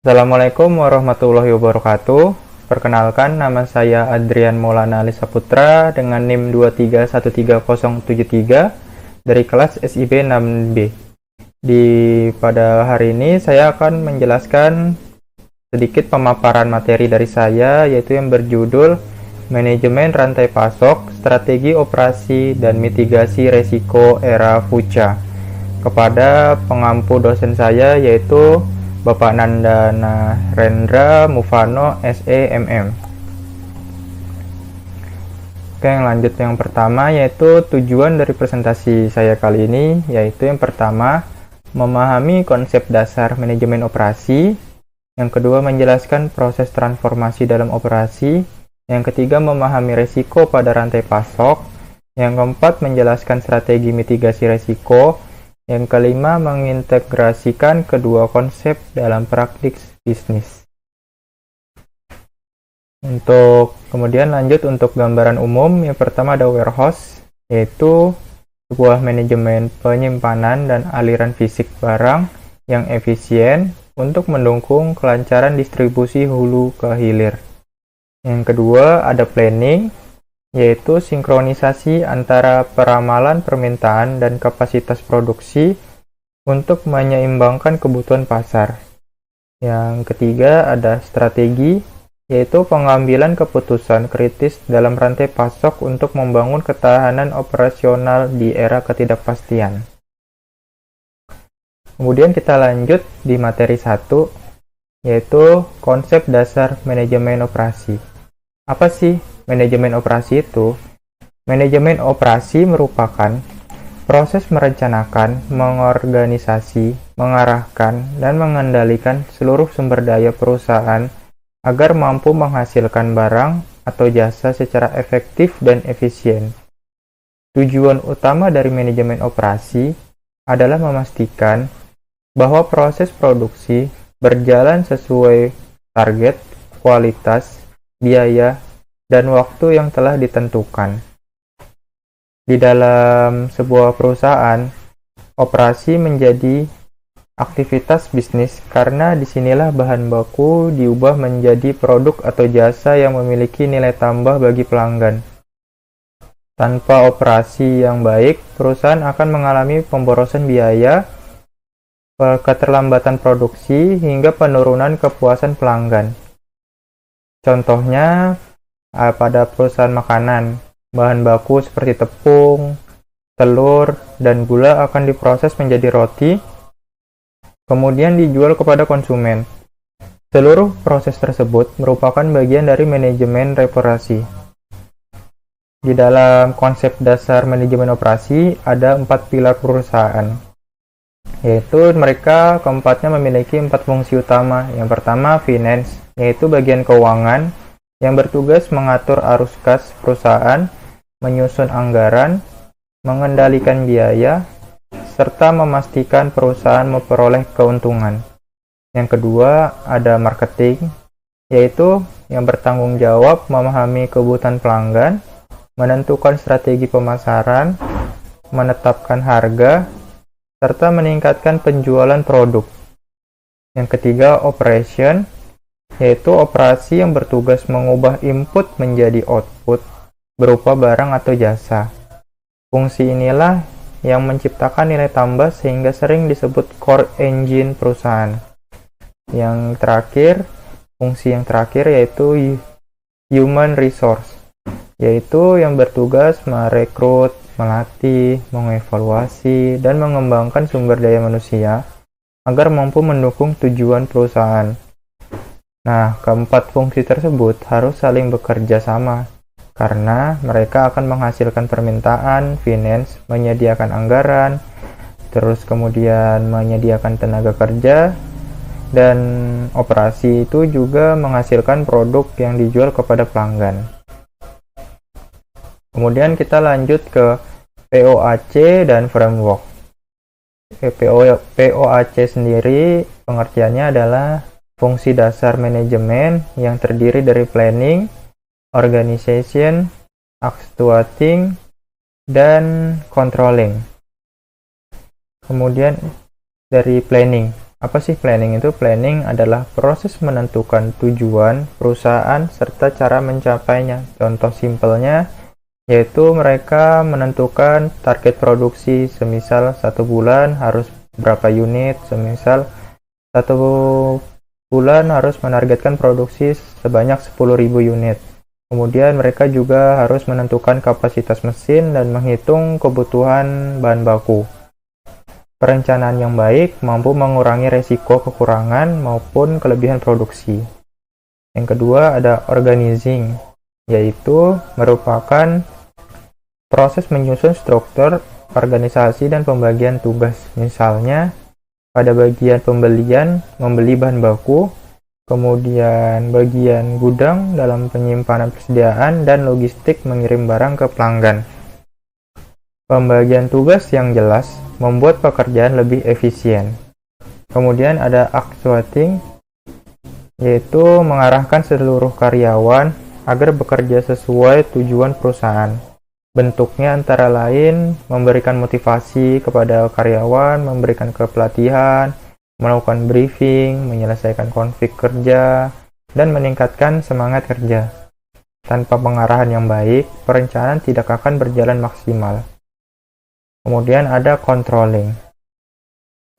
Assalamualaikum warahmatullahi wabarakatuh. Perkenalkan, nama saya Adrian Maulana Alisa Putra dengan NIM 2313073 dari kelas SIB 6B. Pada hari ini saya akan menjelaskan sedikit pemaparan materi dari saya, yaitu yang berjudul Manajemen Rantai Pasok, Strategi Operasi dan Mitigasi Resiko Era VUCA, kepada pengampu dosen saya, yaitu Bapak Nandana Rendra Mufano SEMM. Oke, lanjut yang pertama, yaitu tujuan dari presentasi saya kali ini, yaitu yang pertama, memahami konsep dasar manajemen operasi. Yang kedua, menjelaskan proses transformasi dalam operasi. Yang ketiga, memahami resiko pada rantai pasok. Yang keempat, menjelaskan strategi mitigasi resiko. Yang kelima, mengintegrasikan kedua konsep dalam praktik bisnis. Kemudian lanjut untuk gambaran umum. Yang pertama ada warehouse, yaitu sebuah manajemen penyimpanan dan aliran fisik barang yang efisien untuk mendukung kelancaran distribusi hulu ke hilir. Yang kedua ada planning, yaitu sinkronisasi antara peramalan permintaan dan kapasitas produksi untuk menyeimbangkan kebutuhan pasar. Yang ketiga ada strategi, yaitu pengambilan keputusan kritis dalam rantai pasok untuk membangun ketahanan operasional di era ketidakpastian. Kemudian kita lanjut di materi 1, yaitu konsep dasar manajemen operasi. Apa sih manajemen operasi itu? Manajemen operasi merupakan proses merencanakan, mengorganisasi, mengarahkan, dan mengendalikan seluruh sumber daya perusahaan agar mampu menghasilkan barang atau jasa secara efektif dan efisien. Tujuan utama dari manajemen operasi adalah memastikan bahwa proses produksi berjalan sesuai target, kualitas, biaya, dan waktu yang telah ditentukan. Di dalam sebuah perusahaan, operasi menjadi aktivitas bisnis karena disinilah bahan baku diubah menjadi produk atau jasa yang memiliki nilai tambah bagi pelanggan. Tanpa operasi yang baik, perusahaan akan mengalami pemborosan biaya, keterlambatan produksi, hingga penurunan kepuasan pelanggan. Contohnya, pada perusahaan makanan, bahan baku seperti tepung, telur, dan gula akan diproses menjadi roti, kemudian dijual kepada konsumen. Seluruh proses tersebut merupakan bagian dari manajemen operasi. Di dalam konsep dasar manajemen operasi ada 4 pilar perusahaan, yaitu mereka keempatnya memiliki 4 fungsi utama. Yang pertama, finance, yaitu bagian keuangan yang bertugas mengatur arus kas perusahaan, menyusun anggaran, mengendalikan biaya, serta memastikan perusahaan memperoleh keuntungan. Yang kedua, ada marketing, yaitu yang bertanggung jawab memahami kebutuhan pelanggan, menentukan strategi pemasaran, menetapkan harga, serta meningkatkan penjualan produk. Yang ketiga, operation, yaitu operasi yang bertugas mengubah input menjadi output berupa barang atau jasa. Fungsi inilah yang menciptakan nilai tambah sehingga sering disebut core engine perusahaan. Yang terakhir, fungsi yang terakhir yaitu human resource, yaitu yang bertugas merekrut, melatih, mengevaluasi, dan mengembangkan sumber daya manusia agar mampu mendukung tujuan perusahaan. Nah, keempat fungsi tersebut harus saling bekerja sama, karena mereka akan menghasilkan permintaan, finance, menyediakan anggaran, terus kemudian menyediakan tenaga kerja, dan operasi itu juga menghasilkan produk yang dijual kepada pelanggan. Kemudian kita lanjut ke POAC dan framework. POAC sendiri pengertiannya adalah fungsi dasar manajemen yang terdiri dari planning, organization, actuating, dan controlling. Kemudian dari planning. Apa sih planning itu? Planning adalah proses menentukan tujuan perusahaan serta cara mencapainya. Contoh simpelnya yaitu mereka menentukan target produksi, semisal 1 bulan harus berapa unit, semisal 1 bulan harus menargetkan produksi sebanyak 10.000 unit. Kemudian mereka juga harus menentukan kapasitas mesin dan menghitung kebutuhan bahan baku. Perencanaan yang baik mampu mengurangi resiko kekurangan maupun kelebihan produksi. Yang kedua ada organizing, yaitu merupakan proses menyusun struktur, organisasi, dan pembagian tugas. Misalnya, pada bagian pembelian, membeli bahan baku, kemudian bagian gudang dalam penyimpanan persediaan, dan logistik mengirim barang ke pelanggan. Pembagian tugas yang jelas membuat pekerjaan lebih efisien. Kemudian ada actuating, yaitu mengarahkan seluruh karyawan agar bekerja sesuai tujuan perusahaan. Bentuknya antara lain memberikan motivasi kepada karyawan, memberikan kepelatihan, melakukan briefing, menyelesaikan konflik kerja, dan meningkatkan semangat kerja. Tanpa pengarahan yang baik, perencanaan tidak akan berjalan maksimal. Kemudian ada controlling,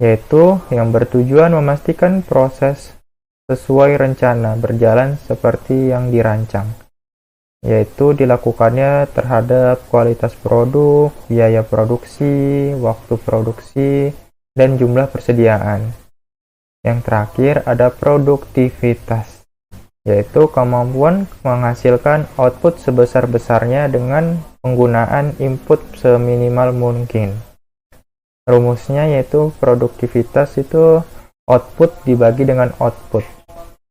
yaitu yang bertujuan memastikan proses sesuai rencana berjalan seperti yang dirancang, yaitu dilakukannya terhadap kualitas produk, biaya produksi, waktu produksi, dan jumlah persediaan. Yang terakhir ada produktivitas, yaitu kemampuan menghasilkan output sebesar-besarnya dengan penggunaan input seminimal mungkin. Rumusnya yaitu produktivitas itu output dibagi dengan output.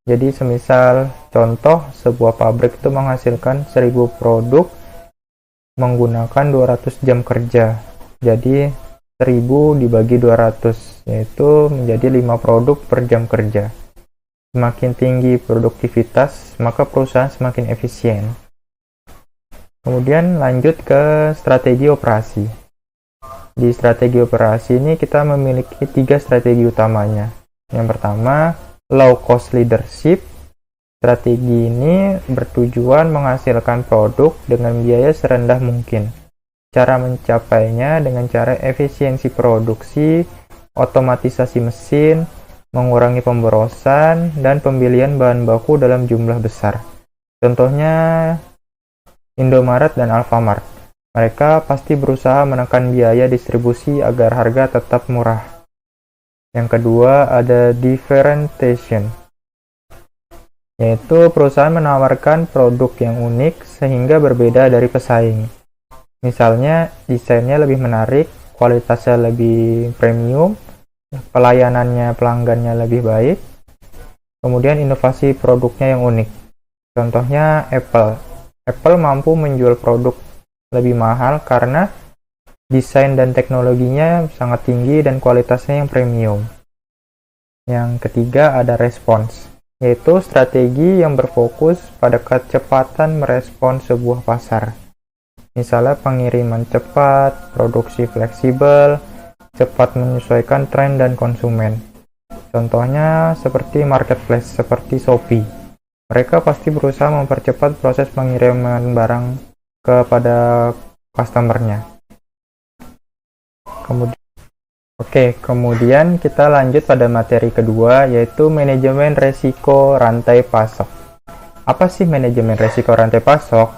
Jadi semisal contoh sebuah pabrik itu menghasilkan 1000 produk menggunakan 200 jam kerja. Jadi 1000 dibagi 200 yaitu menjadi 5 produk per jam kerja. Semakin tinggi produktivitas, maka perusahaan semakin efisien. Kemudian lanjut ke strategi operasi. Di strategi operasi ini kita memiliki 3 strategi utamanya. Yang pertama, low cost leadership. Strategi ini bertujuan menghasilkan produk dengan biaya serendah mungkin. Cara mencapainya dengan cara efisiensi produksi, otomatisasi mesin, mengurangi pemborosan, dan pembelian bahan baku dalam jumlah besar. Contohnya Indomaret dan Alfamart. Mereka pasti berusaha menekan biaya distribusi agar harga tetap murah. Yang kedua ada differentiation, yaitu perusahaan menawarkan produk yang unik sehingga berbeda dari pesaing. Misalnya desainnya lebih menarik, kualitasnya lebih premium, pelayanannya pelanggannya lebih baik, kemudian inovasi produknya yang unik. Contohnya Apple. Apple mampu menjual produk lebih mahal karena desain dan teknologinya sangat tinggi dan kualitasnya yang premium. Yang ketiga ada respons, yaitu strategi yang berfokus pada kecepatan merespons sebuah pasar. Misalnya pengiriman cepat, produksi fleksibel, cepat menyesuaikan tren dan konsumen. Contohnya seperti marketplace seperti Shopee. Mereka pasti berusaha mempercepat proses pengiriman barang kepada customer-nya. Oke, kemudian kita lanjut pada materi kedua, yaitu manajemen resiko rantai pasok. Apa sih manajemen resiko rantai pasok?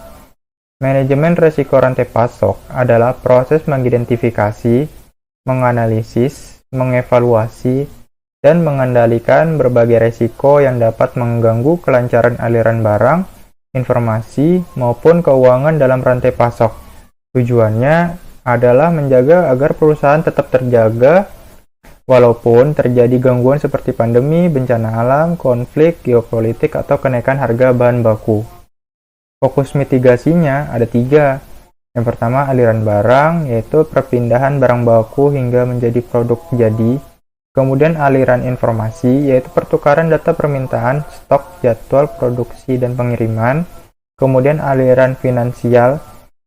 Manajemen resiko rantai pasok adalah proses mengidentifikasi, menganalisis, mengevaluasi, dan mengendalikan berbagai resiko yang dapat mengganggu kelancaran aliran barang, informasi, maupun keuangan dalam rantai pasok. Tujuannya adalah menjaga agar perusahaan tetap terjaga walaupun terjadi gangguan seperti pandemi, bencana alam, konflik, geopolitik, atau kenaikan harga bahan baku. Fokus mitigasinya ada 3. Yang pertama, aliran barang, yaitu perpindahan barang baku hingga menjadi produk jadi. Kemudian aliran informasi, yaitu pertukaran data permintaan, stok, jadwal produksi, dan pengiriman. Kemudian aliran finansial,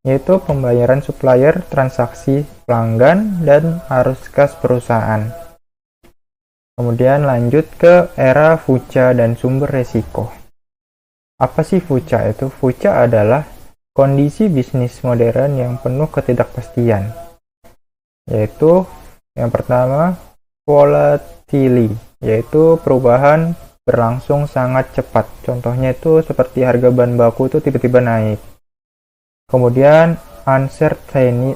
yaitu pembayaran supplier, transaksi pelanggan, dan arus kas perusahaan. Kemudian lanjut ke era VUCA dan sumber resiko. Apa sih VUCA itu? VUCA adalah kondisi bisnis modern yang penuh ketidakpastian. Yaitu yang pertama, volatility, yaitu perubahan berlangsung sangat cepat. Contohnya itu seperti harga bahan baku itu tiba-tiba naik. Kemudian uncertainty,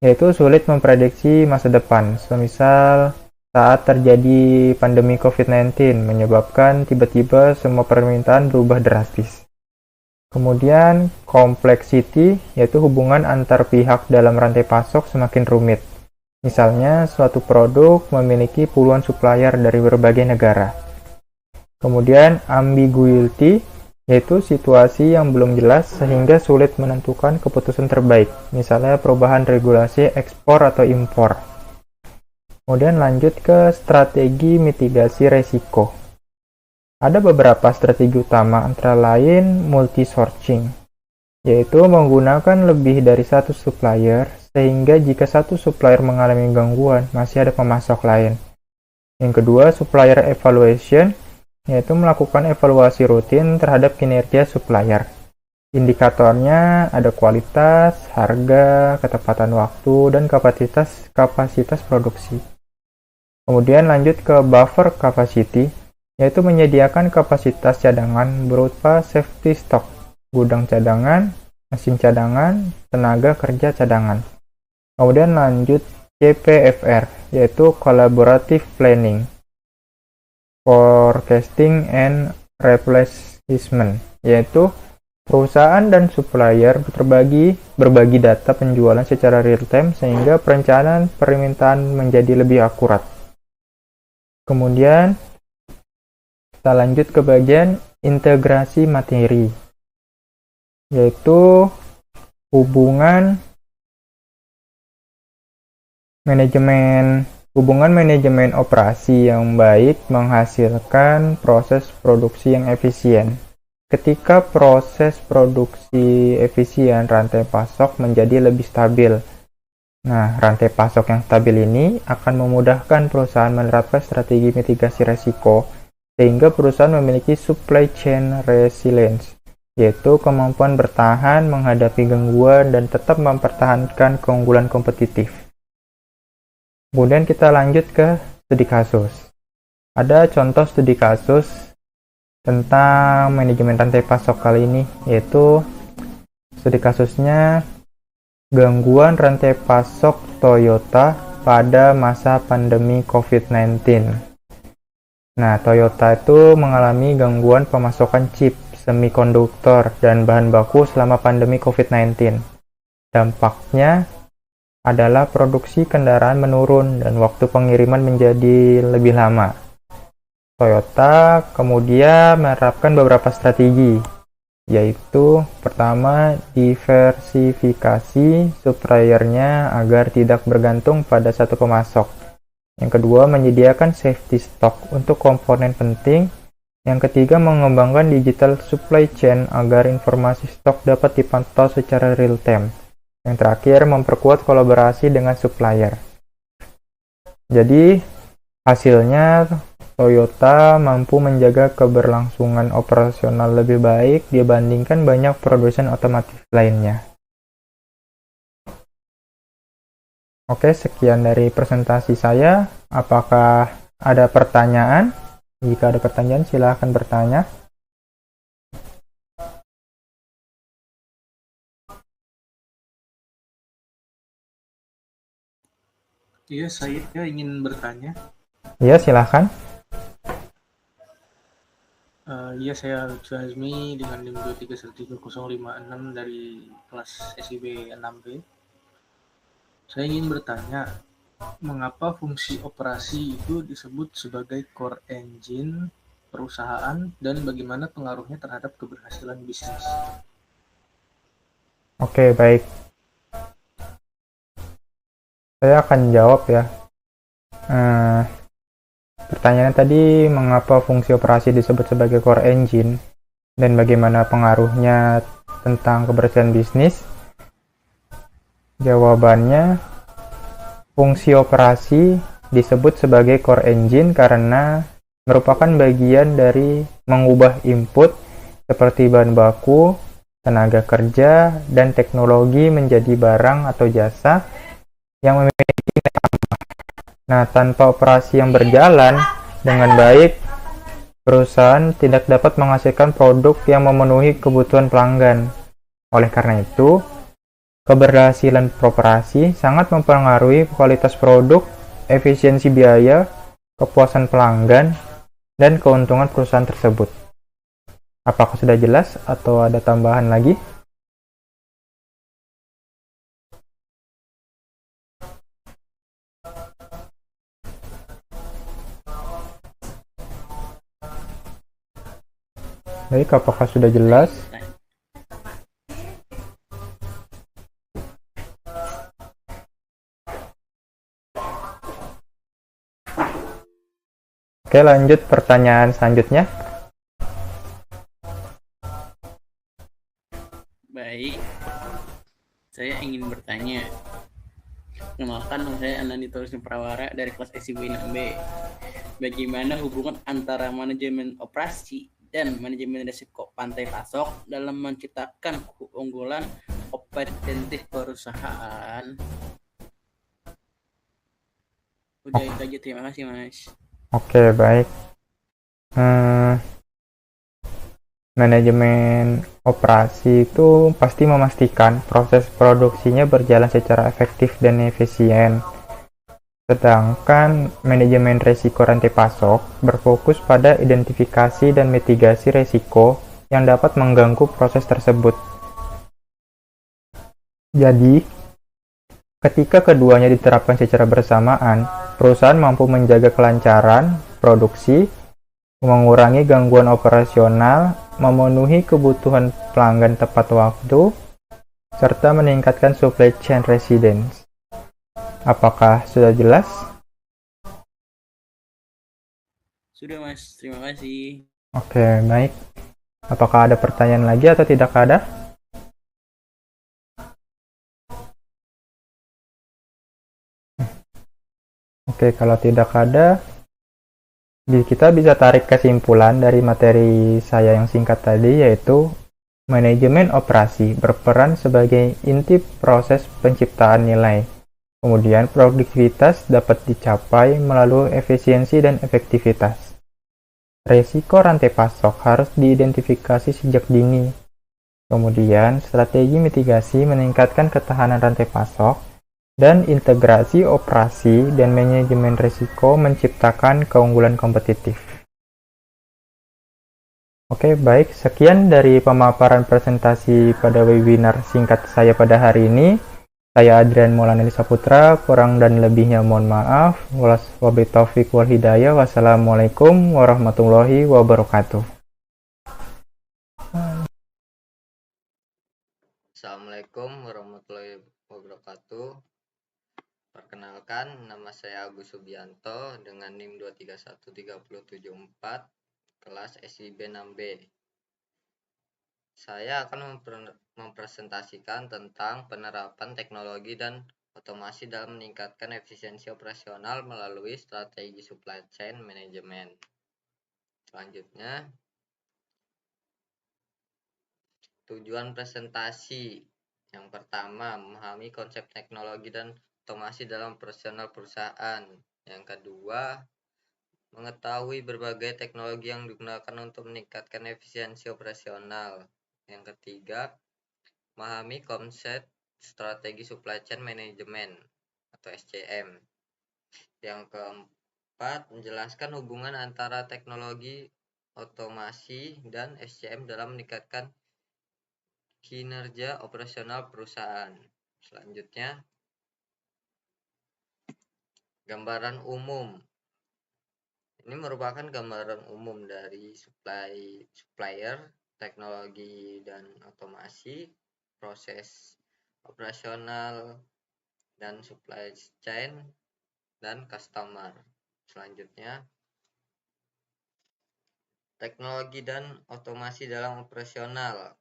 yaitu sulit memprediksi masa depan. Semisal saat terjadi pandemi COVID-19 menyebabkan tiba-tiba semua permintaan berubah drastis. Kemudian complexity, yaitu hubungan antar pihak dalam rantai pasok semakin rumit. Misalnya suatu produk memiliki puluhan supplier dari berbagai negara. Kemudian ambiguity, yaitu situasi yang belum jelas sehingga sulit menentukan keputusan terbaik. Misalnya perubahan regulasi ekspor atau impor. Kemudian lanjut ke strategi mitigasi resiko. Ada beberapa strategi utama antara lain multi-sourcing, yaitu menggunakan lebih dari satu supplier sehingga jika satu supplier mengalami gangguan masih ada pemasok lain. Yang kedua, supplier evaluation, yaitu melakukan evaluasi rutin terhadap kinerja supplier. Indikatornya ada kualitas, harga, ketepatan waktu, dan kapasitas produksi. Kemudian lanjut ke buffer capacity, yaitu menyediakan kapasitas cadangan berupa safety stock, gudang cadangan, mesin cadangan, tenaga kerja cadangan. Kemudian lanjut CPFR, yaitu collaborative planning, forecasting and replacement, yaitu perusahaan dan supplier berbagi data penjualan secara real time sehingga perencanaan permintaan menjadi lebih akurat. Kemudian kita lanjut ke bagian integrasi materi, yaitu hubungan manajemen operasi yang baik menghasilkan proses produksi yang efisien. Ketika proses produksi efisien, rantai pasok menjadi lebih stabil. Nah, rantai pasok yang stabil ini akan memudahkan perusahaan menerapkan strategi mitigasi risiko, sehingga perusahaan memiliki supply chain resilience, yaitu kemampuan bertahan menghadapi gangguan dan tetap mempertahankan keunggulan kompetitif. Kemudian kita lanjut ke studi kasus. Ada contoh studi kasus tentang manajemen rantai pasok kali ini, yaitu studi kasusnya gangguan rantai pasok Toyota pada masa pandemi COVID-19. Nah, Toyota itu mengalami gangguan pemasokan chip, semikonduktor, dan bahan baku selama pandemi COVID-19. Dampaknya adalah produksi kendaraan menurun dan waktu pengiriman menjadi lebih lama. Toyota kemudian menerapkan beberapa strategi, yaitu pertama, diversifikasi suppliernya agar tidak bergantung pada satu pemasok. Yang kedua, menyediakan safety stock untuk komponen penting. Yang ketiga, mengembangkan digital supply chain agar informasi stok dapat dipantau secara real time. Yang terakhir, memperkuat kolaborasi dengan supplier. Jadi, hasilnya Toyota mampu menjaga keberlangsungan operasional lebih baik dibandingkan banyak produsen otomotif lainnya. Oke, sekian dari presentasi saya. Apakah ada pertanyaan? Jika ada pertanyaan, silakan bertanya. Iya, saya ingin bertanya. Iya, silakan. Iya, saya Lutfi Azmi dengan NIM 2313056 dari kelas SIB 6B. Saya ingin bertanya, mengapa fungsi operasi itu disebut sebagai core engine perusahaan dan bagaimana pengaruhnya terhadap keberhasilan bisnis? Oke, baik. Saya akan jawab ya. Eh, Pertanyaannya tadi, mengapa fungsi operasi disebut sebagai core engine dan bagaimana pengaruhnya tentang keberhasilan bisnis? Jawabannya, fungsi operasi disebut sebagai core engine karena merupakan bagian dari mengubah input seperti bahan baku, tenaga kerja, dan teknologi menjadi barang atau jasa yang memiliki. Nah, tanpa operasi yang berjalan dengan baik, perusahaan tidak dapat menghasilkan produk yang memenuhi kebutuhan pelanggan. Oleh karena itu, keberhasilan operasi sangat mempengaruhi kualitas produk, efisiensi biaya, kepuasan pelanggan, dan keuntungan perusahaan tersebut. Apakah sudah jelas atau ada tambahan lagi? Baik, apakah sudah Saya jelas? ingin bertanya. Oke, lanjut pertanyaan selanjutnya. Baik, saya ingin bertanya. Perkenalkan, nama saya Anandi Torus Prawara dari kelas SIB 6B. Bagaimana hubungan antara manajemen operasi dan manajemen risiko pantai pasok dalam menciptakan keunggulan kompetitif perusahaan? Udah itu aja, terima kasih Mas. Oke, baik. Hmm, Manajemen operasi itu pasti memastikan proses produksinya berjalan secara efektif dan efisien. Sedangkan manajemen risiko rantai pasok berfokus pada identifikasi dan mitigasi risiko yang dapat mengganggu proses tersebut. Jadi, ketika keduanya diterapkan secara bersamaan, perusahaan mampu menjaga kelancaran produksi, mengurangi gangguan operasional, memenuhi kebutuhan pelanggan tepat waktu, serta meningkatkan supply chain resilience. Apakah sudah jelas? Sudah Mas, terima kasih. Oke, baik. Apakah ada pertanyaan lagi atau tidak ada? Oke, kalau tidak ada, kita bisa tarik kesimpulan dari materi saya yang singkat tadi, yaitu manajemen operasi berperan sebagai inti proses penciptaan nilai. Kemudian, produktivitas dapat dicapai melalui efisiensi dan efektivitas. Resiko rantai pasok harus diidentifikasi sejak dini. Kemudian, strategi mitigasi meningkatkan ketahanan rantai pasok, dan integrasi operasi dan manajemen risiko menciptakan keunggulan kompetitif. Oke, baik. Sekian dari pemaparan presentasi pada webinar singkat saya pada hari ini. Saya Adrian Maulana Saputra, kurang dan lebihnya mohon maaf. Wabillahi taufiq wal hidayah. Wassalamualaikum warahmatullahi wabarakatuh. Assalamualaikum warahmatullahi wabarakatuh. Perkenalkan, nama saya Agus Subianto dengan NIM 2313074, kelas SIB 6B. Saya akan mempresentasikan tentang penerapan teknologi dan otomasi dalam meningkatkan efisiensi operasional melalui strategi supply chain management. Selanjutnya, tujuan presentasi. Yang pertama, memahami konsep teknologi dan otomasi dalam operasional perusahaan. Yang kedua, mengetahui berbagai teknologi yang digunakan untuk meningkatkan efisiensi operasional. Yang ketiga, memahami konsep strategi supply chain management atau SCM. Yang keempat, menjelaskan hubungan antara teknologi otomasi dan SCM dalam meningkatkan kinerja operasional perusahaan. Selanjutnya, gambaran umum. Ini merupakan gambaran umum dari supplier, teknologi dan otomasi, proses operasional dan supply chain, dan customer. Selanjutnya, teknologi dan otomasi dalam operasional.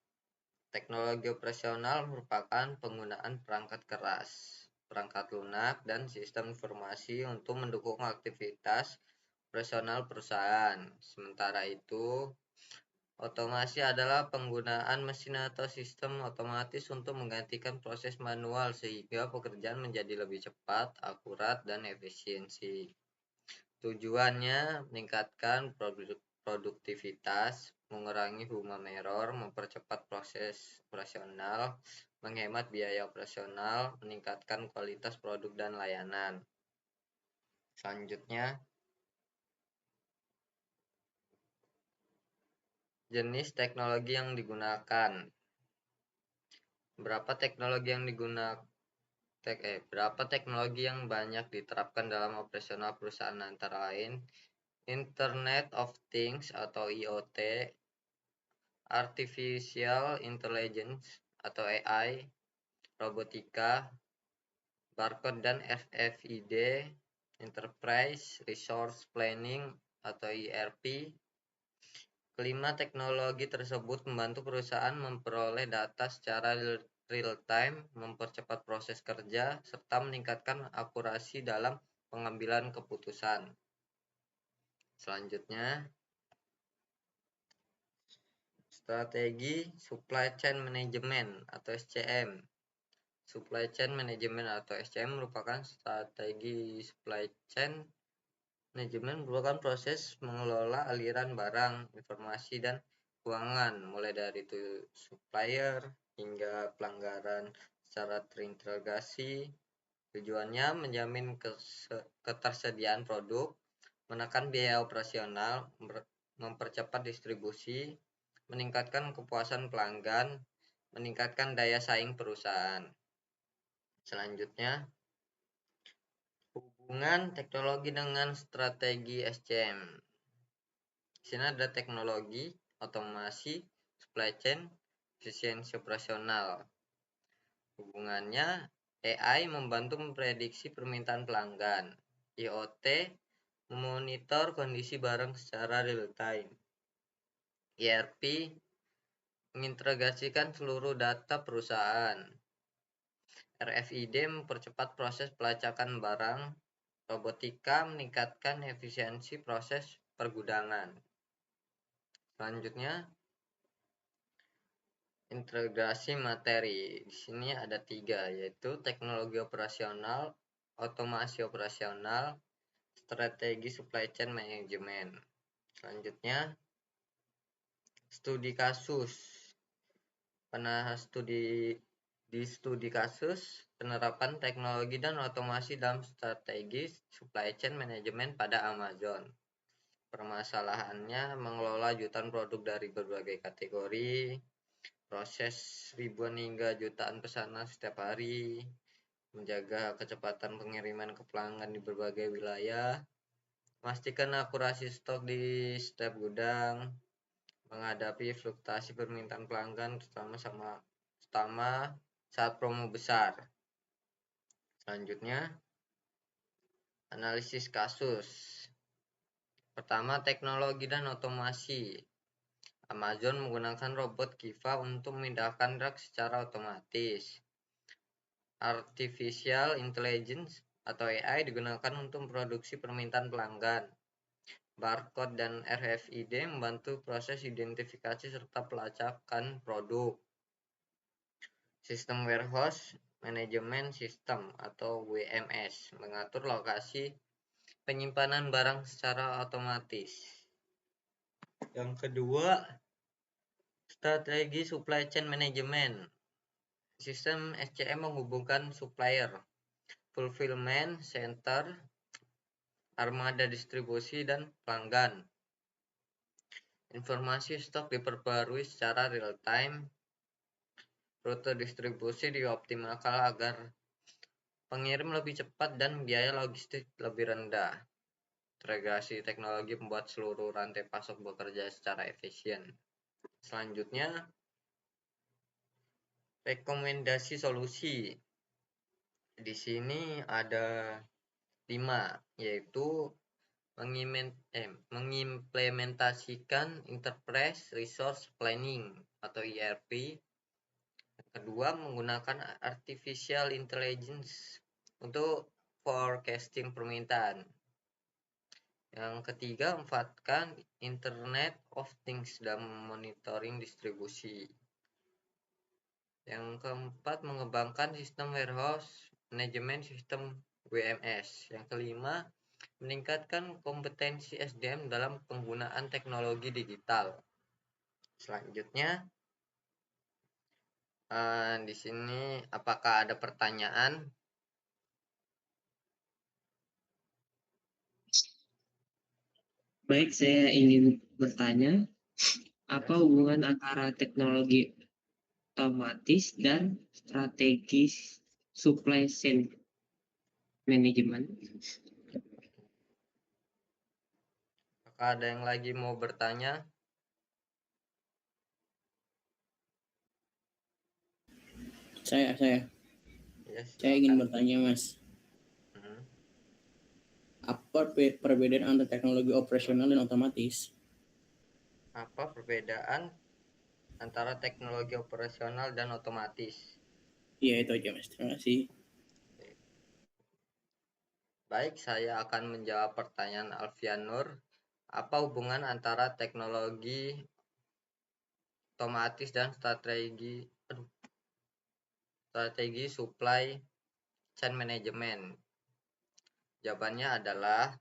Teknologi operasional merupakan penggunaan perangkat keras, perangkat lunak, dan sistem informasi untuk mendukung aktivitas operasional perusahaan. Sementara itu, otomasi adalah penggunaan mesin atau sistem otomatis untuk menggantikan proses manual sehingga pekerjaan menjadi lebih cepat, akurat, dan efisiensi. Tujuannya meningkatkan produktivitas, mengurangi human error, mempercepat proses operasional, menghemat biaya operasional, meningkatkan kualitas produk dan layanan. Selanjutnya, jenis teknologi yang digunakan. Berapa teknologi yang banyak diterapkan dalam operasional perusahaan antara lain Internet of Things atau IoT, Artificial Intelligence atau AI, robotika, barcode dan RFID, Enterprise Resource Planning atau ERP. Kelima, teknologi tersebut membantu perusahaan memperoleh data secara real-time, mempercepat proses kerja, serta meningkatkan akurasi dalam pengambilan keputusan. Selanjutnya, strategi Supply Chain Management atau SCM. Supply Chain Management atau SCM merupakan strategi supply chain Manajemen merupakan proses mengelola aliran barang, informasi, dan keuangan, mulai dari supplier hingga pelanggaran secara terintegrasi. Tujuannya menjamin ketersediaan produk, menekan biaya operasional, mempercepat distribusi, meningkatkan kepuasan pelanggan, meningkatkan daya saing perusahaan. Selanjutnya, hubungan teknologi dengan strategi SCM. Di sini ada teknologi, otomasi, supply chain, efisiensi operasional. Hubungannya, AI membantu memprediksi permintaan pelanggan. IoT memonitor kondisi barang secara real time. ERP mengintegrasikan seluruh data perusahaan. RFID mempercepat proses pelacakan barang. Robotika meningkatkan efisiensi proses pergudangan. Selanjutnya, integrasi materi. Di sini ada 3, yaitu teknologi operasional, otomasi operasional, strategi supply chain management. Selanjutnya, studi kasus. Di studi kasus, penerapan teknologi dan otomasi dalam strategi supply chain management pada Amazon. Permasalahannya mengelola jutaan produk dari berbagai kategori, proses ribuan hingga jutaan pesanan setiap hari, menjaga kecepatan pengiriman ke pelanggan di berbagai wilayah, memastikan akurasi stok di setiap gudang, menghadapi fluktuasi permintaan pelanggan terutama saat promo besar. Selanjutnya, analisis kasus. Pertama, teknologi dan otomasi. Amazon menggunakan robot Kiva untuk memindahkan rak secara otomatis. Artificial Intelligence atau AI digunakan untuk memproduksi permintaan pelanggan. Barcode dan RFID membantu proses identifikasi serta pelacakan produk. Sistem warehouse Management System atau WMS, mengatur lokasi penyimpanan barang secara otomatis. Yang kedua, strategi supply chain management. Sistem SCM menghubungkan supplier, fulfillment center, armada distribusi, dan pelanggan. Informasi stok diperbarui secara real time. Rute distribusi dioptimalkan agar pengirim lebih cepat dan biaya logistik lebih rendah. Integrasi teknologi membuat seluruh rantai pasok bekerja secara efisien. Selanjutnya, rekomendasi solusi. Di sini ada 5, yaitu mengimplementasikan Enterprise Resource Planning atau ERP. Kedua, menggunakan Artificial Intelligence untuk forecasting permintaan. Yang ketiga, memanfaatkan Internet of Things dan monitoring distribusi. Yang keempat, mengembangkan sistem warehouse management system WMS. Yang kelima, meningkatkan kompetensi SDM dalam penggunaan teknologi digital. Selanjutnya, di sini apakah ada pertanyaan? Baik, saya ingin bertanya, apa hubungan antara teknologi otomatis dan strategi supply chain management? Apakah ada yang lagi mau bertanya? Saya Ya, saya ingin silakan. bertanya, Mas. Hmm. Apa perbedaan antara teknologi operasional dan otomatis? Apa perbedaan antara teknologi operasional dan otomatis? Iya, itu aja, Mas. Terima kasih. Baik, saya akan menjawab pertanyaan Alfian Nur. Apa hubungan antara teknologi otomatis dan strategi supply chain management? Jawabannya adalah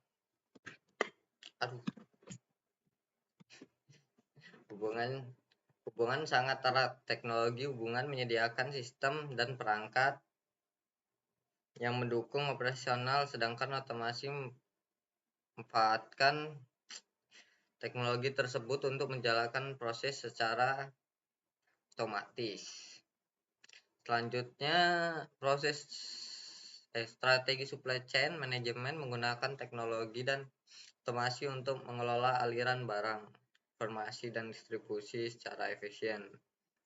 hubungan sangat erat. Teknologi hubungan menyediakan sistem dan perangkat yang mendukung operasional, sedangkan otomasi memanfaatkan teknologi tersebut untuk menjalankan proses secara otomatis. Selanjutnya, strategi supply chain management menggunakan teknologi dan otomasi untuk mengelola aliran barang, informasi, dan distribusi secara efisien.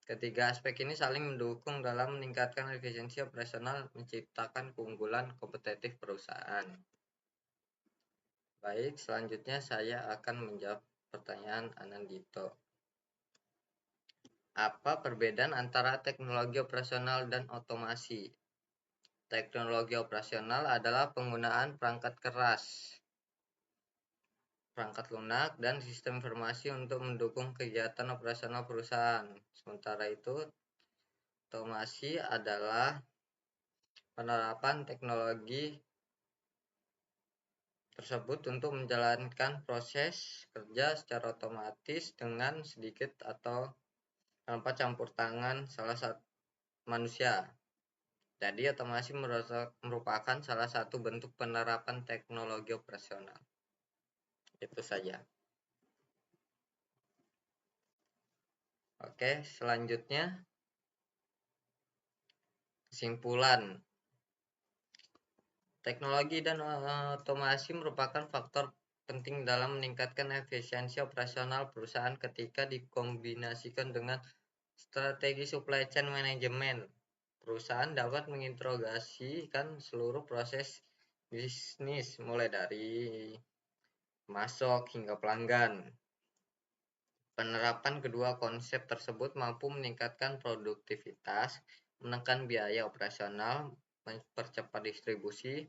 Ketiga aspek ini saling mendukung dalam meningkatkan efisiensi operasional, menciptakan keunggulan kompetitif perusahaan. Baik, selanjutnya saya akan menjawab pertanyaan Anandito. Apa perbedaan antara teknologi operasional dan otomasi? Teknologi operasional adalah penggunaan perangkat keras, perangkat lunak, dan sistem informasi untuk mendukung kegiatan operasional perusahaan. Sementara itu, otomasi adalah penerapan teknologi tersebut untuk menjalankan proses kerja secara otomatis dengan sedikit atau tanpa campur tangan salah satu manusia. Jadi otomasi merupakan salah satu bentuk penerapan teknologi operasional. Itu saja. Oke, selanjutnya kesimpulan. Teknologi dan otomasi merupakan faktor penting dalam meningkatkan efisiensi operasional perusahaan ketika dikombinasikan dengan strategi supply chain management. Perusahaan dapat mengintegrasikan seluruh proses bisnis mulai dari masuk hingga pelanggan. Penerapan kedua konsep tersebut mampu meningkatkan produktivitas, menekan biaya operasional, mempercepat distribusi,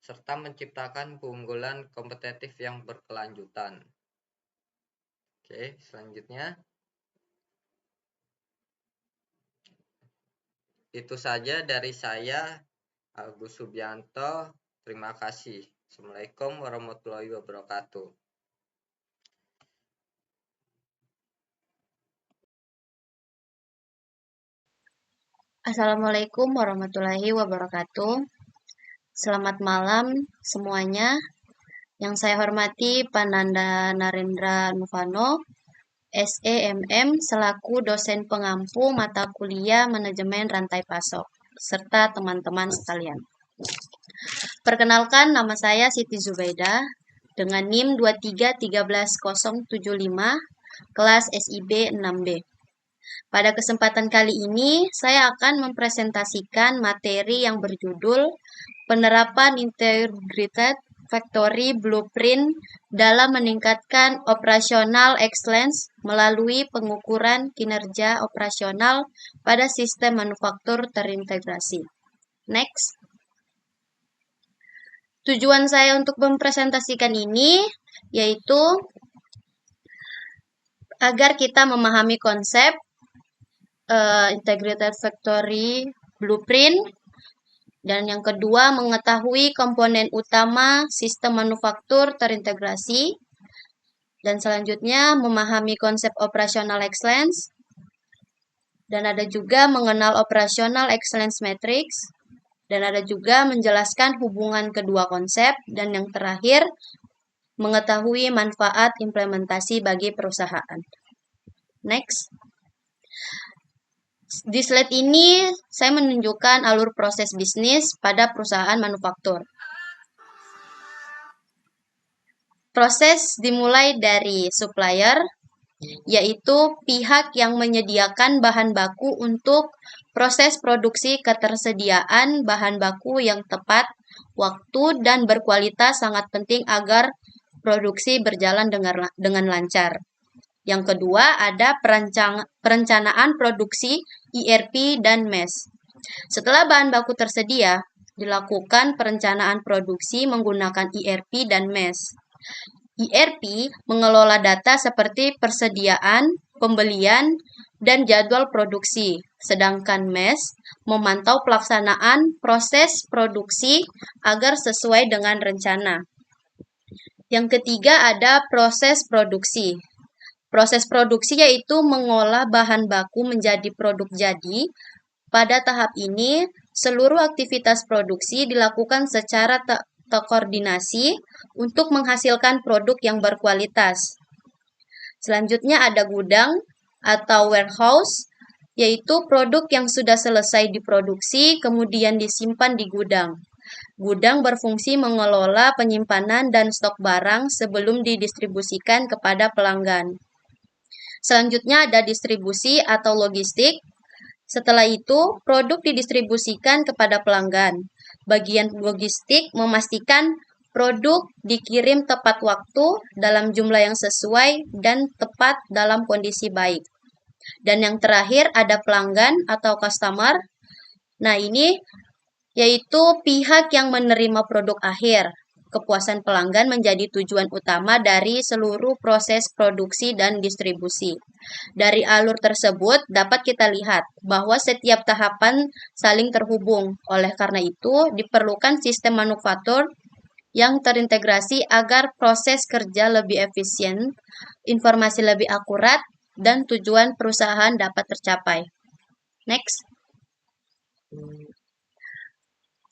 serta menciptakan keunggulan kompetitif yang berkelanjutan. Oke, selanjutnya. Itu saja dari saya, Agus Subianto. Terima kasih. Assalamualaikum warahmatullahi wabarakatuh. Assalamualaikum warahmatullahi wabarakatuh. Selamat malam semuanya. Yang saya hormati Pananda Narendra Nuvano, SEMM, selaku dosen pengampu mata kuliah Manajemen Rantai Pasok, serta teman-teman sekalian. Perkenalkan, nama saya Siti Zubaida dengan NIM 2313075, kelas SIB 6B. Pada kesempatan kali ini, saya akan mempresentasikan materi yang berjudul Penerapan Integrated Factory Blueprint dalam meningkatkan operational excellence melalui pengukuran kinerja operasional pada sistem manufaktur terintegrasi. Next. Tujuan saya untuk mempresentasikan ini yaitu agar kita memahami konsep Integrated Factory Blueprint, dan yang kedua mengetahui komponen utama sistem manufaktur terintegrasi, dan selanjutnya memahami konsep operational excellence, dan ada juga mengenal operational excellence matrix, dan ada juga menjelaskan hubungan kedua konsep, dan yang terakhir mengetahui manfaat implementasi bagi perusahaan. Next. Di slide ini saya menunjukkan alur proses bisnis pada perusahaan manufaktur. Proses dimulai dari supplier, yaitu pihak yang menyediakan bahan baku untuk proses produksi. Ketersediaan bahan baku yang tepat waktu dan berkualitas sangat penting agar produksi berjalan dengan lancar. Yang kedua ada perencanaan produksi ERP dan MES. Setelah bahan baku tersedia, dilakukan perencanaan produksi menggunakan ERP dan MES. ERP mengelola data seperti persediaan, pembelian, dan jadwal produksi, sedangkan MES memantau pelaksanaan proses produksi agar sesuai dengan rencana. Yang ketiga ada proses produksi. Proses produksi yaitu mengolah bahan baku menjadi produk jadi. Pada tahap ini, seluruh aktivitas produksi dilakukan secara terkoordinasi untuk menghasilkan produk yang berkualitas. Selanjutnya ada gudang atau warehouse, yaitu produk yang sudah selesai diproduksi kemudian disimpan di gudang. Gudang berfungsi mengelola penyimpanan dan stok barang sebelum didistribusikan kepada pelanggan. Selanjutnya ada distribusi atau logistik. Setelah itu, produk didistribusikan kepada pelanggan. Bagian logistik memastikan produk dikirim tepat waktu, dalam jumlah yang sesuai, dan tepat dalam kondisi baik. Dan yang terakhir ada pelanggan atau customer. Nah, ini yaitu pihak yang menerima produk akhir. Kepuasan pelanggan menjadi tujuan utama dari seluruh proses produksi dan distribusi. Dari alur tersebut dapat kita lihat bahwa setiap tahapan saling terhubung. Oleh karena itu, diperlukan sistem manufaktur yang terintegrasi agar proses kerja lebih efisien, informasi lebih akurat, dan tujuan perusahaan dapat tercapai. Next.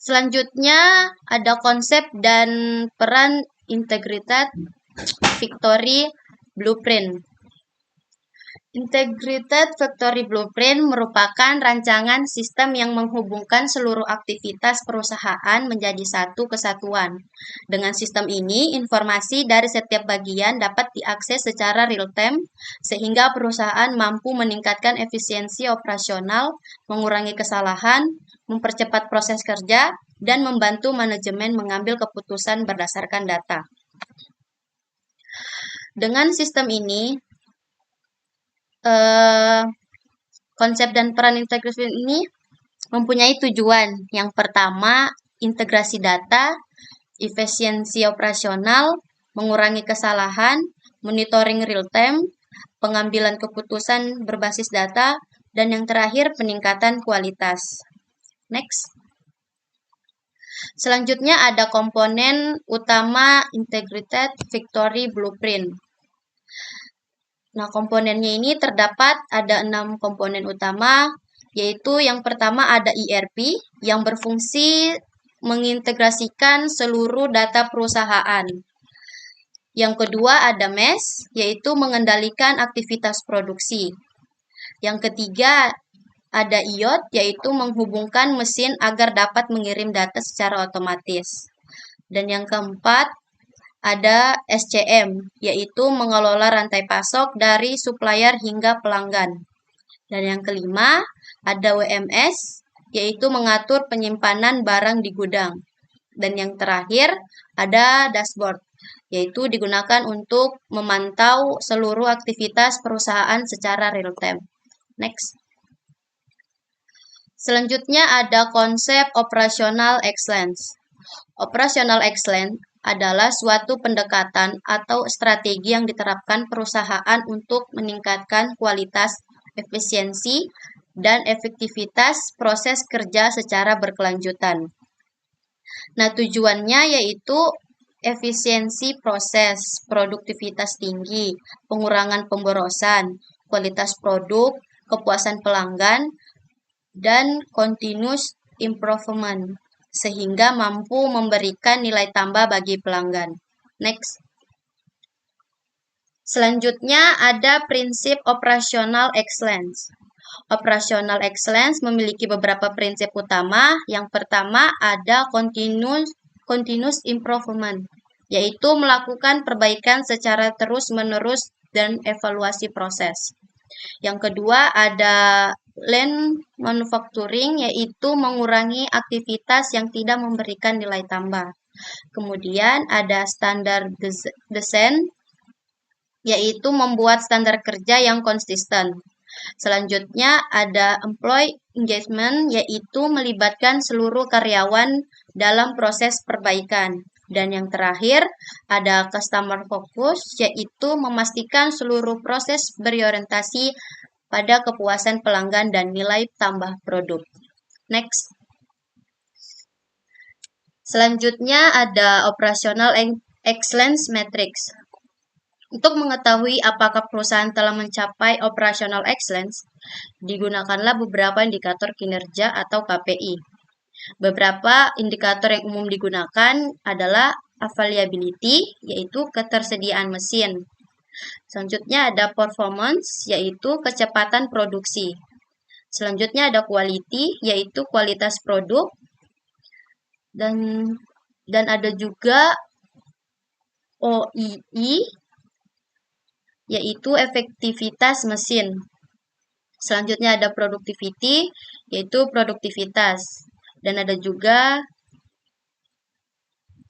Selanjutnya ada konsep dan peran Integrated Factory Blueprint. Integrated Factory Blueprint merupakan rancangan sistem yang menghubungkan seluruh aktivitas perusahaan menjadi satu kesatuan. Dengan sistem ini, informasi dari setiap bagian dapat diakses secara real-time, sehingga perusahaan mampu meningkatkan efisiensi operasional, mengurangi kesalahan, mempercepat proses kerja, dan membantu manajemen mengambil keputusan berdasarkan data. Dengan sistem ini, konsep dan peran integrasi ini mempunyai tujuan. Yang pertama, integrasi data, efisiensi operasional, mengurangi kesalahan, monitoring real-time, pengambilan keputusan berbasis data, dan yang terakhir peningkatan kualitas. Next. Selanjutnya ada komponen utama Integrated Factory Blueprint. Nah, komponennya ini terdapat ada 6 komponen utama, yaitu yang pertama ada ERP yang berfungsi mengintegrasikan seluruh data perusahaan. Yang kedua ada MES, yaitu mengendalikan aktivitas produksi. Yang ketiga ada IOT, yaitu menghubungkan mesin agar dapat mengirim data secara otomatis. Dan yang keempat ada SCM, yaitu mengelola rantai pasok dari supplier hingga pelanggan. Dan yang kelima, ada WMS, yaitu mengatur penyimpanan barang di gudang. Dan yang terakhir, ada dashboard, yaitu digunakan untuk memantau seluruh aktivitas perusahaan secara real-time. Next. Selanjutnya ada konsep operational excellence. Operational excellence adalah suatu pendekatan atau strategi yang diterapkan perusahaan untuk meningkatkan kualitas, efisiensi, dan efektivitas proses kerja secara berkelanjutan. Nah, tujuannya yaitu efisiensi proses, produktivitas tinggi, pengurangan pemborosan, kualitas produk, kepuasan pelanggan, dan continuous improvement, sehingga mampu memberikan nilai tambah bagi pelanggan. Next. Selanjutnya ada prinsip operational excellence. Operational excellence memiliki beberapa prinsip utama. Yang pertama ada continuous improvement, yaitu melakukan perbaikan secara terus-menerus dan evaluasi proses. Yang kedua ada lean manufacturing, yaitu mengurangi aktivitas yang tidak memberikan nilai tambah. Kemudian ada standar design, yaitu membuat standar kerja yang konsisten. Selanjutnya ada employee engagement, yaitu melibatkan seluruh karyawan dalam proses perbaikan. Dan yang terakhir ada customer focus, yaitu memastikan seluruh proses berorientasi pada kepuasan pelanggan dan nilai tambah produk. Next. Selanjutnya ada operational excellence matrix. Untuk mengetahui apakah perusahaan telah mencapai operational excellence, digunakanlah beberapa indikator kinerja atau KPI. Beberapa indikator yang umum digunakan adalah availability, yaitu ketersediaan mesin. Selanjutnya ada performance, yaitu kecepatan produksi. Selanjutnya ada quality, yaitu kualitas produk. Dan ada juga OEE, yaitu efektivitas mesin. Selanjutnya ada productivity, yaitu produktivitas. Dan ada juga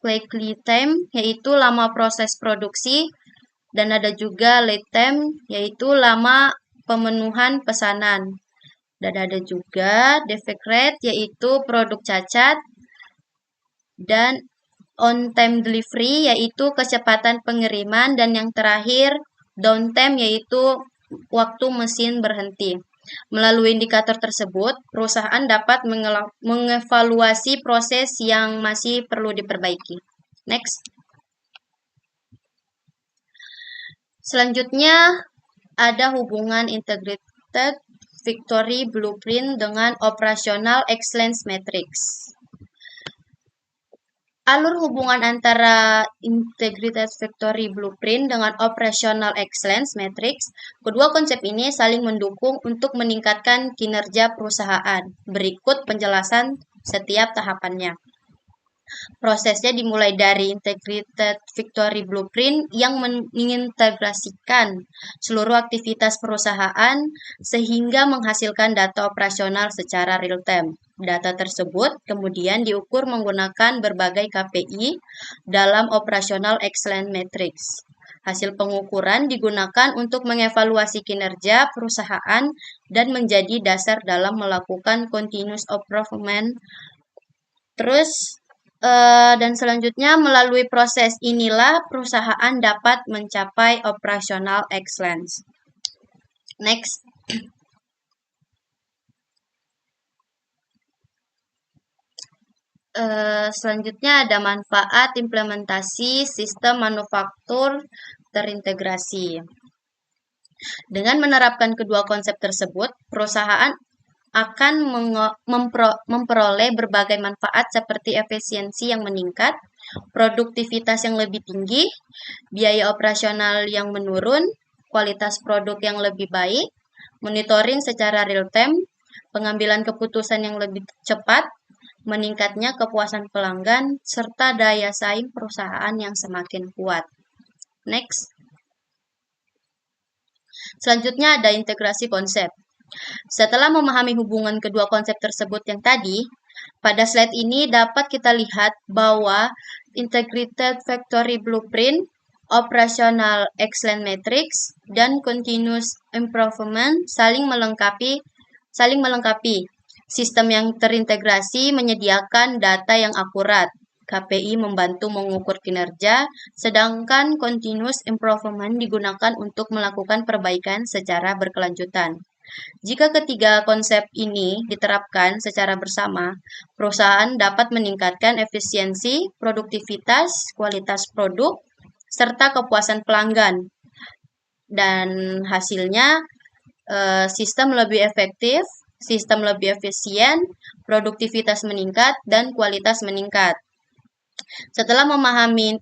cycle time, yaitu lama proses produksi. Dan ada juga lead time, yaitu lama pemenuhan pesanan. Dan ada juga defect rate, yaitu produk cacat. Dan on-time delivery, yaitu kecepatan pengiriman. Dan yang terakhir, downtime, yaitu waktu mesin berhenti. Melalui indikator tersebut, perusahaan dapat mengevaluasi proses yang masih perlu diperbaiki. Next. Selanjutnya, ada hubungan Integrated Factory Blueprint dengan Operational Excellence Matrix. Alur hubungan antara Integrated Factory Blueprint dengan Operational Excellence Matrix, kedua konsep ini saling mendukung untuk meningkatkan kinerja perusahaan. Berikut penjelasan setiap tahapannya. Prosesnya dimulai dari Integrated Factory Blueprint yang mengintegrasikan seluruh aktivitas perusahaan sehingga menghasilkan data operasional secara real-time. Data tersebut kemudian diukur menggunakan berbagai KPI dalam Operational Excellence Matrix. Hasil pengukuran digunakan untuk mengevaluasi kinerja perusahaan dan menjadi dasar dalam melakukan continuous improvement. Dan selanjutnya melalui proses inilah perusahaan dapat mencapai operational excellence. Next. Selanjutnya ada manfaat implementasi sistem manufaktur terintegrasi. Dengan menerapkan kedua konsep tersebut, perusahaan akan memperoleh berbagai manfaat seperti efisiensi yang meningkat, produktivitas yang lebih tinggi, biaya operasional yang menurun, kualitas produk yang lebih baik, monitoring secara real-time, pengambilan keputusan yang lebih cepat, meningkatnya kepuasan pelanggan, serta daya saing perusahaan yang semakin kuat. Next. Selanjutnya ada integrasi konsep. Setelah memahami hubungan kedua konsep tersebut yang tadi, pada slide ini dapat kita lihat bahwa Integrated Factory Blueprint, Operational Excellence Matrix, dan Continuous Improvement saling melengkapi. Sistem yang terintegrasi menyediakan data yang akurat. KPI membantu mengukur kinerja, sedangkan Continuous Improvement digunakan untuk melakukan perbaikan secara berkelanjutan. Jika ketiga konsep ini diterapkan secara bersama, perusahaan dapat meningkatkan efisiensi, produktivitas, kualitas produk, serta kepuasan pelanggan. Dan hasilnya, sistem lebih efektif, sistem lebih efisien, produktivitas meningkat, dan kualitas meningkat. Setelah memahami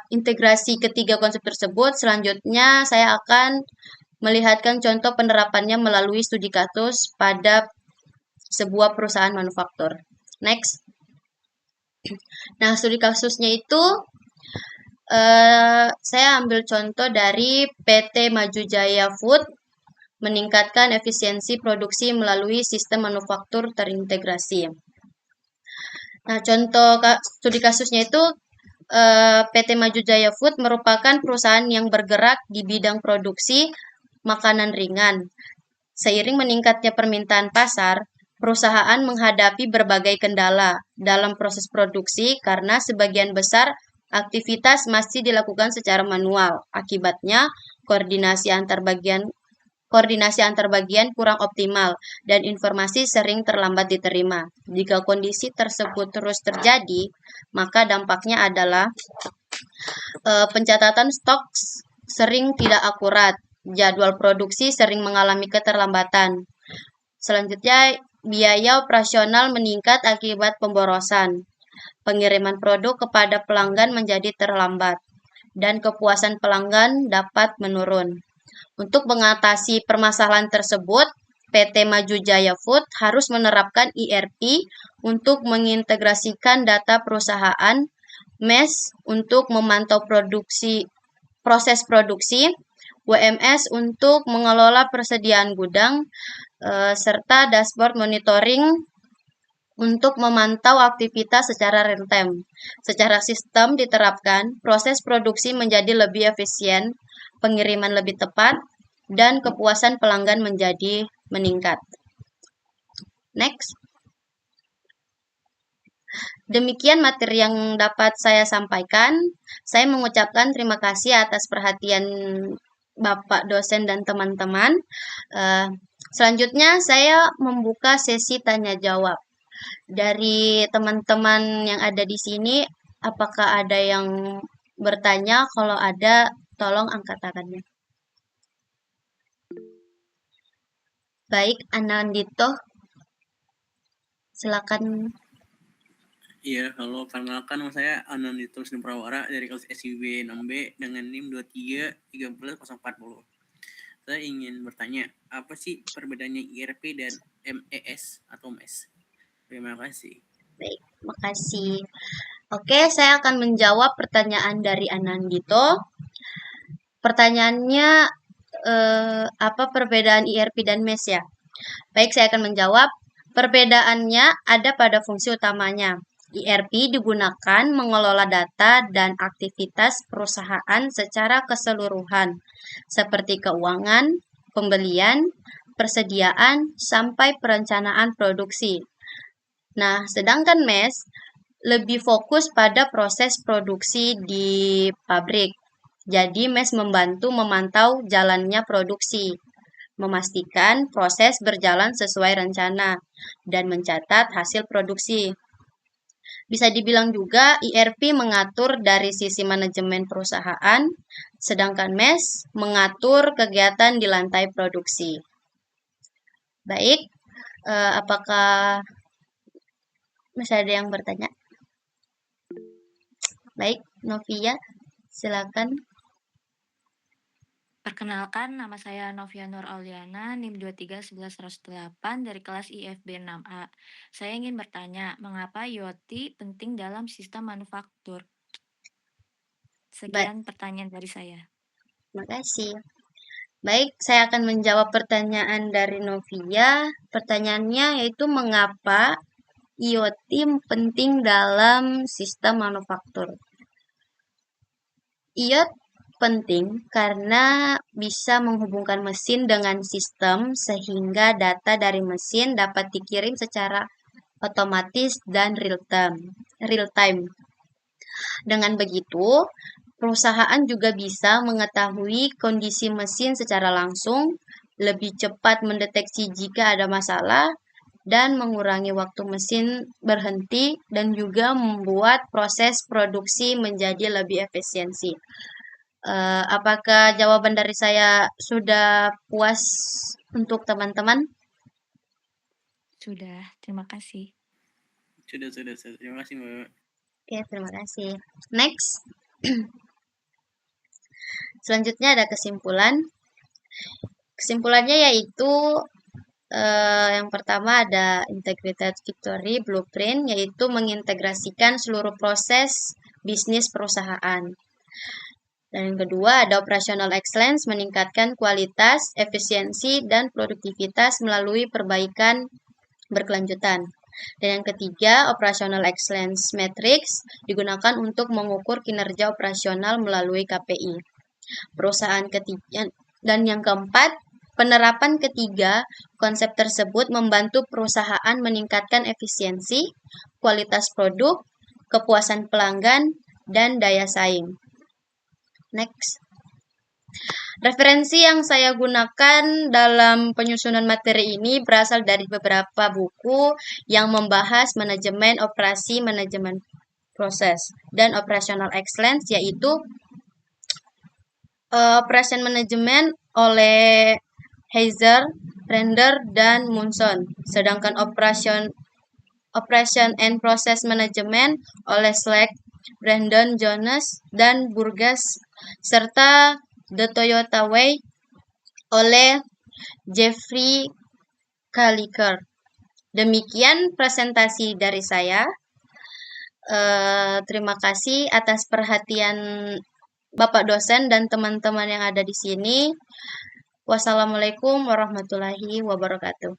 integrasi ketiga konsep tersebut, selanjutnya saya akan melihatkan contoh penerapannya melalui studi kasus pada sebuah perusahaan manufaktur. Next. Nah, studi kasusnya itu saya ambil contoh dari PT Maju Jaya Food meningkatkan efisiensi produksi melalui sistem manufaktur terintegrasi. Nah, contoh studi kasusnya itu PT Maju Jaya Food merupakan perusahaan yang bergerak di bidang produksi makanan ringan. Seiring meningkatnya permintaan pasar, perusahaan menghadapi berbagai kendala dalam proses produksi karena sebagian besar aktivitas masih dilakukan secara manual. Akibatnya, koordinasi antar bagian kurang optimal dan informasi sering terlambat diterima. Jika kondisi tersebut terus terjadi, maka dampaknya adalah pencatatan stok sering tidak akurat, jadwal produksi sering mengalami keterlambatan. Selanjutnya, biaya operasional meningkat akibat pemborosan. Pengiriman produk kepada pelanggan menjadi terlambat, dan kepuasan pelanggan dapat menurun. Untuk mengatasi permasalahan tersebut, PT Maju Jaya Food harus menerapkan ERP untuk mengintegrasikan data perusahaan, MES untuk memantau proses produksi, WMS untuk mengelola persediaan gudang, serta dashboard monitoring untuk memantau aktivitas secara real-time. Secara sistem diterapkan, proses produksi menjadi lebih efisien, pengiriman lebih tepat, dan kepuasan pelanggan menjadi meningkat. Next. Demikian materi yang dapat saya sampaikan. Saya mengucapkan terima kasih atas perhatian Bapak dosen dan teman-teman. Selanjutnya saya membuka sesi tanya jawab. Dari teman-teman yang ada di sini, apakah ada yang bertanya? Kalau ada, tolong angkat tangannya. Baik, Anandito, silakan. Iya, halo, perkenalkan nama saya Anandito Prawara dari kelas SIB 6B dengan NIM 231340. Saya ingin bertanya, apa sih perbedaannya ERP dan MES atau MES? Terima kasih. Baik, makasih. Oke, saya akan menjawab pertanyaan dari Anandito. Pertanyaannya, apa perbedaan ERP dan MES ya? Baik, saya akan menjawab. Perbedaannya ada pada fungsi utamanya. ERP digunakan mengelola data dan aktivitas perusahaan secara keseluruhan, seperti keuangan, pembelian, persediaan, sampai perencanaan produksi. Nah, sedangkan MES lebih fokus pada proses produksi di pabrik. Jadi, MES membantu memantau jalannya produksi, memastikan proses berjalan sesuai rencana, dan mencatat hasil produksi. Bisa dibilang juga ERP mengatur dari sisi manajemen perusahaan, sedangkan MES mengatur kegiatan di lantai produksi. Baik, apakah masih ada yang bertanya? Baik, Novia, silakan. Perkenalkan, nama saya Novia Nur Auliana, NIM 2311108 dari kelas IFB 6A. Saya ingin bertanya, mengapa IoT penting dalam sistem manufaktur? Sekian pertanyaan dari saya. Terima kasih. Baik, saya akan menjawab pertanyaan dari Novia. Pertanyaannya yaitu mengapa IoT penting dalam sistem manufaktur. IoT penting karena bisa menghubungkan mesin dengan sistem sehingga data dari mesin dapat dikirim secara otomatis dan real time. Dengan begitu, perusahaan juga bisa mengetahui kondisi mesin secara langsung, lebih cepat mendeteksi jika ada masalah, dan mengurangi waktu mesin berhenti dan juga membuat proses produksi menjadi lebih efisiensi. Apakah jawaban dari saya sudah puas untuk teman-teman? Sudah, terima kasih. Sudah. Terima kasih, Mbak. Oke, terima kasih. Next. Selanjutnya ada kesimpulan. Kesimpulannya yaitu yang pertama ada Integrated Victory Blueprint, yaitu mengintegrasikan seluruh proses bisnis perusahaan. Dan yang kedua ada Operational Excellence, meningkatkan kualitas, efisiensi, dan produktivitas melalui perbaikan berkelanjutan. Dan yang ketiga, Operational Excellence Matrix digunakan untuk mengukur kinerja operasional melalui KPI. Perusahaan ketiga, dan yang keempat, penerapan ketiga konsep tersebut membantu perusahaan meningkatkan efisiensi, kualitas produk, kepuasan pelanggan, dan daya saing. Next. Referensi yang saya gunakan dalam penyusunan materi ini berasal dari beberapa buku yang membahas manajemen operasi, manajemen proses, dan operational excellence, yaitu Operation Management oleh Heiser, Render, dan Munson. Sedangkan Operation and Process Management oleh Slack, Brandon Jones, dan Burgess, serta The Toyota Way oleh Jeffrey Kaliker. Demikian presentasi dari saya. Terima kasih atas perhatian Bapak dosen dan teman-teman yang ada di sini. Wassalamualaikum warahmatullahi wabarakatuh.